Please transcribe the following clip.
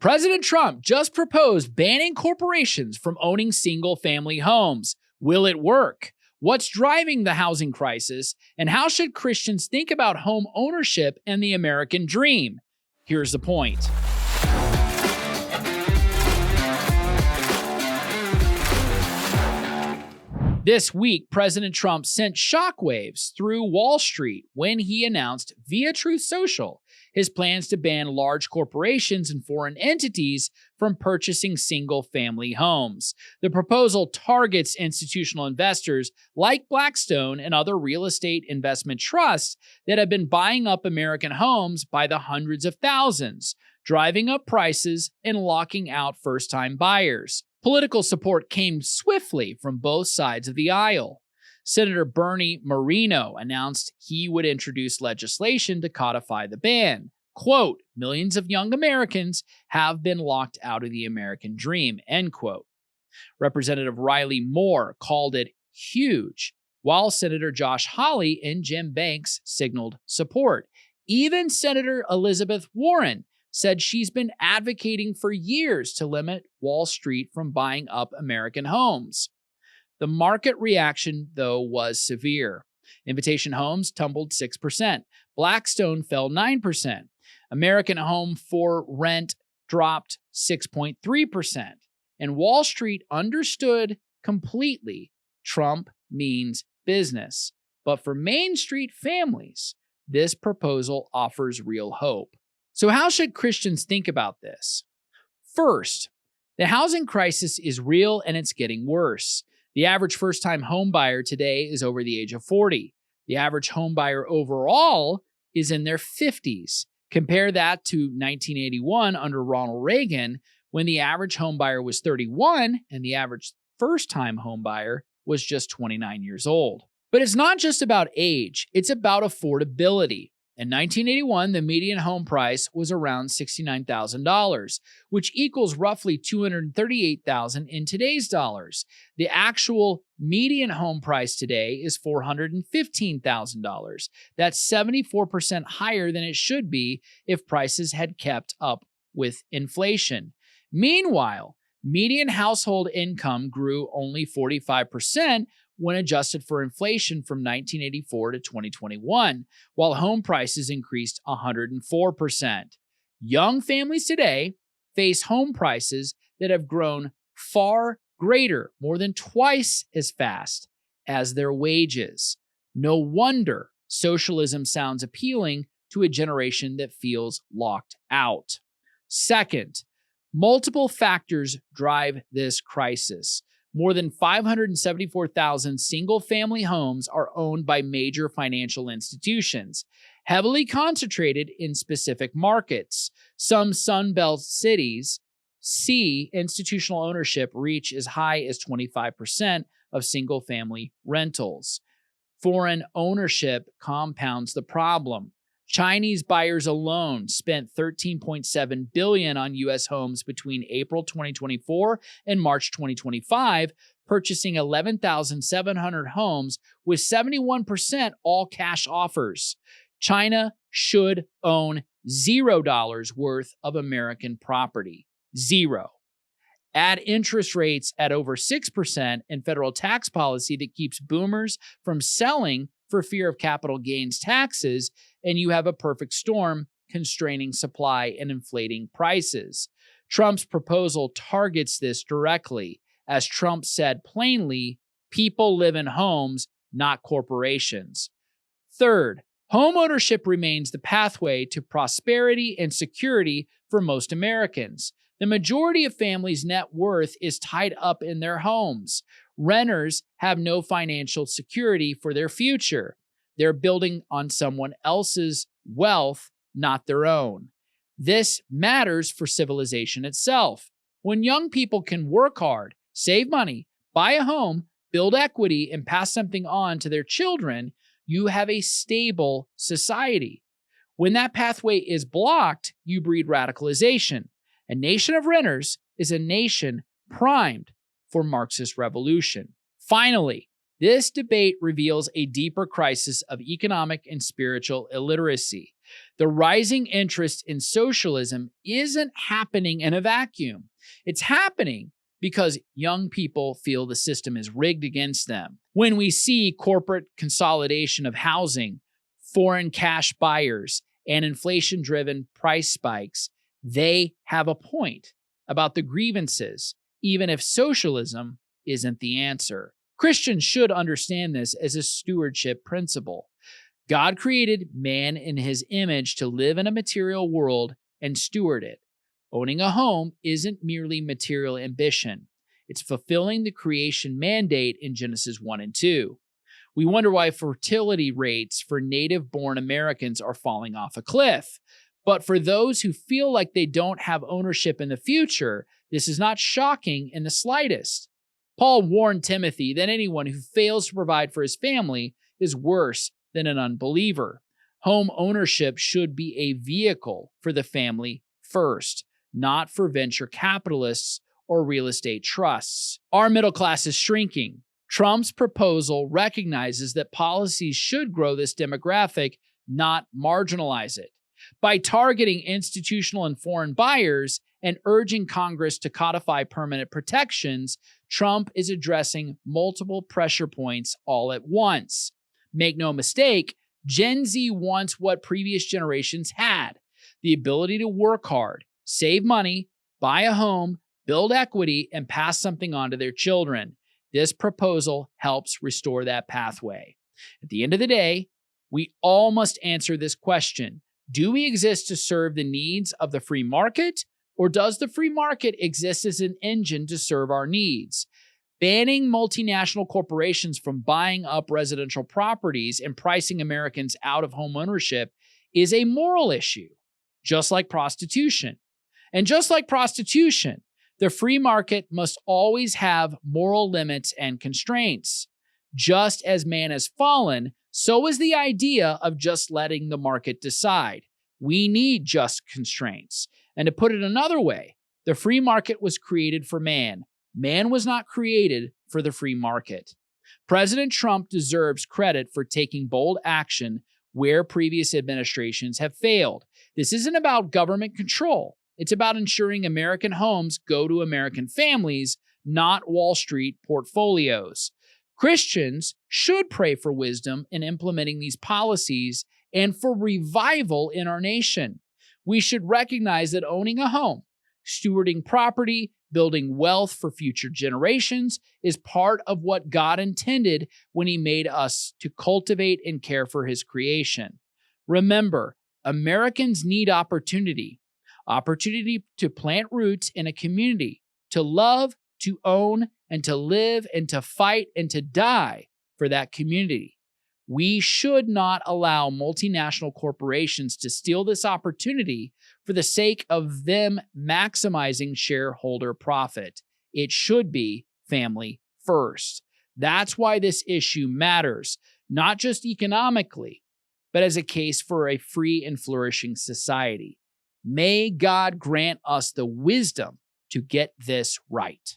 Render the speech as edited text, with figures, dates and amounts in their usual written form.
President Trump just proposed banning corporations from owning single-family homes. Will it work? What's driving the housing crisis? And how should Christians think about home ownership and the American dream? Here's the point. This week, President Trump sent shockwaves through Wall Street when he announced via Truth Social his plans to ban large corporations and foreign entities from purchasing single-family homes. The proposal targets institutional investors like Blackstone and other real estate investment trusts that have been buying up American homes by the hundreds of thousands, driving up prices and locking out first-time buyers. Political support came swiftly from both sides of the aisle. Senator Bernie Moreno announced he would introduce legislation to codify the ban. Quote, millions of young Americans have been locked out of the American dream, end quote. Representative Riley Moore called it huge, while Senator Josh Hawley and Jim Banks signaled support. Even Senator Elizabeth Warren said she's been advocating for years to limit Wall Street from buying up American homes. The market reaction, though, was severe. Invitation Homes tumbled 6%. Blackstone fell 9%. American Home for Rent dropped 6.3%. And Wall Street understood completely Trump means business. But for Main Street families, this proposal offers real hope. So how should Christians think about this? First, the housing crisis is real and it's getting worse. The average first-time home buyer today is over the age of 40. The average home buyer overall is in their 50s. Compare that to 1981 under Ronald Reagan, when the average home buyer was 31 and the average first-time home buyer was just 29 years old. But it's not just about age, it's about affordability. In 1981, the median home price was around $69,000, which equals roughly $238,000 in today's dollars. The actual median home price today is $415,000. That's 74% higher than it should be if prices had kept up with inflation. Meanwhile, median household income grew only 45% when adjusted for inflation from 1984 to 2021, while home prices increased 104%. Young families today face home prices that have grown far greater, more than twice as fast as their wages. No wonder socialism sounds appealing to a generation that feels locked out. Second, multiple factors drive this crisis. More than 574,000 single-family homes are owned by major financial institutions, heavily concentrated in specific markets. Some Sun Belt cities see institutional ownership reach as high as 25% of single-family rentals. Foreign ownership compounds the problem. Chinese buyers alone spent $13.7 billion on U.S. homes between April 2024 and March 2025, purchasing 11,700 homes with 71% all cash offers. China should own $0 worth of American property. Zero. Add interest rates at over 6% and federal tax policy that keeps boomers from selling for fear of capital gains taxes, and you have a perfect storm constraining supply and inflating prices. Trump's proposal targets this directly. As Trump said plainly, people live in homes, not corporations. Third, homeownership remains the pathway to prosperity and security for most Americans. The majority of families' net worth is tied up in their homes. Renters have no financial security for their future. They're building on someone else's wealth, not their own. This matters for civilization itself. When young people can work hard, save money, buy a home, build equity, and pass something on to their children, you have a stable society. When that pathway is blocked, you breed radicalization. A nation of renters is a nation primed for Marxist revolution. Finally, this debate reveals a deeper crisis of economic and spiritual illiteracy. The rising interest in socialism isn't happening in a vacuum. It's happening because young people feel the system is rigged against them. When we see corporate consolidation of housing, foreign cash buyers, and inflation-driven price spikes, they have a point about the grievances, even if socialism isn't the answer. Christians should understand this as a stewardship principle. God created man in his image to live in a material world and steward it. Owning a home isn't merely material ambition. It's fulfilling the creation mandate in Genesis 1 and 2. We wonder why fertility rates for native-born Americans are falling off a cliff. But for those who feel like they don't have ownership in the future, this is not shocking in the slightest. Paul warned Timothy that anyone who fails to provide for his family is worse than an unbeliever. Home ownership should be a vehicle for the family first, not for venture capitalists or real estate trusts. Our middle class is shrinking. Trump's proposal recognizes that policies should grow this demographic, not marginalize it. By targeting institutional and foreign buyers and urging Congress to codify permanent protections, Trump is addressing multiple pressure points all at once. Make no mistake, Gen Z wants what previous generations had: the ability to work hard, save money, buy a home, build equity, and pass something on to their children. This proposal helps restore that pathway. At the end of the day, we all must answer this question. Do we exist to serve the needs of the free market, or does the free market exist as an engine to serve our needs? Banning multinational corporations from buying up residential properties and pricing Americans out of home ownership is a moral issue, just like prostitution. And just like prostitution, the free market must always have moral limits and constraints. Just as man has fallen, so is the idea of just letting the market decide. We need just constraints. And to put it another way, the free market was created for man. Man was not created for the free market. President Trump deserves credit for taking bold action where previous administrations have failed. This isn't about government control. It's about ensuring American homes go to American families, not Wall Street portfolios. Christians should pray for wisdom in implementing these policies and for revival in our nation. We should recognize that owning a home, stewarding property, building wealth for future generations is part of what God intended when He made us to cultivate and care for His creation. Remember, Americans need opportunity to plant roots in a community, to love, to own, and to live, and to fight, and to die for that community. We should not allow multinational corporations to steal this opportunity for the sake of them maximizing shareholder profit. It should be family first. That's why this issue matters, not just economically, but as a case for a free and flourishing society. May God grant us the wisdom to get this right.